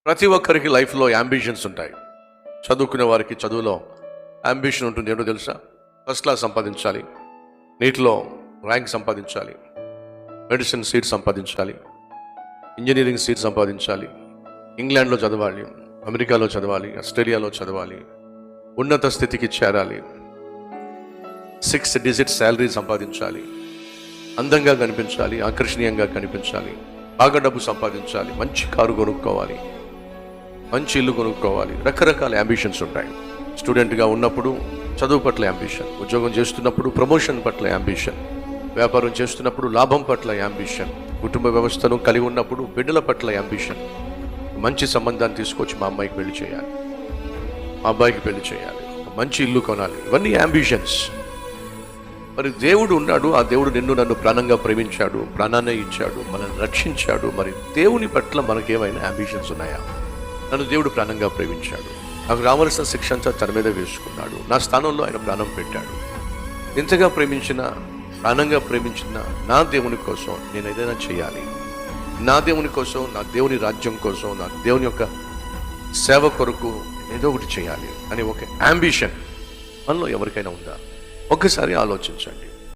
ప్రతి ఒక్కరికి లైఫ్లో యాంబిషన్స్ ఉంటాయి. చదువుకునే వారికి చదువులో యాంబిషన్ ఉంటుంది. ఏంటో తెలుసా? ఫస్ట్ క్లాస్ సంపాదించాలి, నీటిలో ర్యాంక్ సంపాదించాలి, మెడిసిన్ సీట్ సంపాదించాలి, ఇంజనీరింగ్ సీట్ సంపాదించాలి, ఇంగ్లాండ్లో చదవాలి, అమెరికాలో చదవాలి, ఆస్ట్రేలియాలో చదవాలి, ఉన్నత స్థితికి చేరాలి, 6 డిజిట్ శాలరీ సంపాదించాలి, అందంగా కనిపించాలి, ఆకర్షణీయంగా కనిపించాలి, బాగా డబ్బు సంపాదించాలి, మంచి కారు కొనుక్కోవాలి, మంచి ఇల్లు కొనుక్కోవాలి. రకరకాల యాంబిషన్స్ ఉంటాయి. స్టూడెంట్గా ఉన్నప్పుడు చదువు పట్ల యాంబిషన్, ఉద్యోగం చేస్తున్నప్పుడు ప్రమోషన్ పట్ల యాంబిషన్, వ్యాపారం చేస్తున్నప్పుడు లాభం పట్ల యాంబిషన్, కుటుంబ వ్యవస్థను కలిగి ఉన్నప్పుడు బిడ్డల పట్ల యాంబిషన్. మంచి సంబంధాన్ని తీసుకొచ్చి మా అమ్మాయికి పెళ్లి చేయాలి, మా అబ్బాయికి పెళ్లి చేయాలి, మంచి ఇల్లు కొనాలి. ఇవన్నీ యాంబిషన్స్. మరి దేవుడు ఉన్నాడు. ఆ దేవుడు నిన్ను నన్ను ప్రాణంగా ప్రేమించాడు, ప్రాణాన్ని ఇచ్చాడు, మనల్ని రక్షించాడు. మరి దేవుని పట్ల మనకేమైనా యాంబిషన్స్ ఉన్నాయా? నన్ను దేవుడు ప్రాణంగా ప్రేమించాడు, నాకు రావాల్సిన శిక్ష అంతా తన మీద వేసుకున్నాడు, నా స్థానంలో ఆయన ప్రాణం పెట్టాడు. ఇంతగా ప్రేమించిన, ప్రాణంగా ప్రేమించిన నా దేవుని కోసం నేను ఏదైనా చేయాలి, నా దేవుని కోసం, నా దేవుని రాజ్యం కోసం, నా దేవుని యొక్క సేవ కొరకు ఏదో ఒకటి చేయాలి అని ఒక యాంబిషన్ మనలో ఎవరికైనా ఉందా? ఒక్కసారి ఆలోచించండి.